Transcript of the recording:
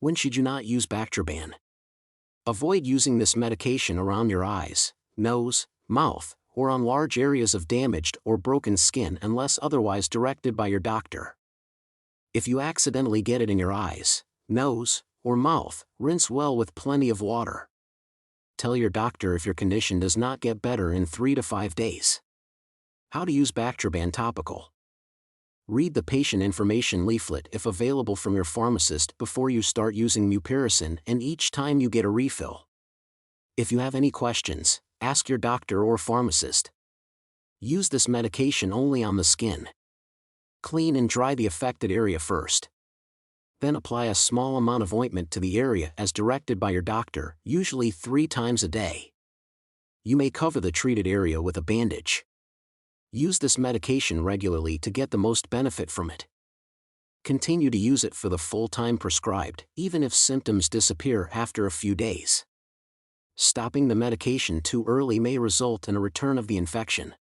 When should you not use Bactroban? Avoid using this medication around your eyes, nose, mouth, or on large areas of damaged or broken skin unless otherwise directed by your doctor. If you accidentally get it in your eyes, nose, or mouth, rinse well with plenty of water. Tell your doctor if your condition does not get better in 3 to 5 days. How to use Bactroban topical. Read the Patient Information Leaflet if available from your pharmacist before you start using mupirocin and each time you get a refill. If you have any questions, ask your doctor or pharmacist. Use this medication only on the skin. Clean and dry the affected area first. Then apply a small amount of ointment to the area as directed by your doctor, usually 3 times a day. You may cover the treated area with a bandage. Use this medication regularly to get the most benefit from it. Continue to use it for the full time prescribed, even if symptoms disappear after a few days. Stopping the medication too early may result in a return of the infection.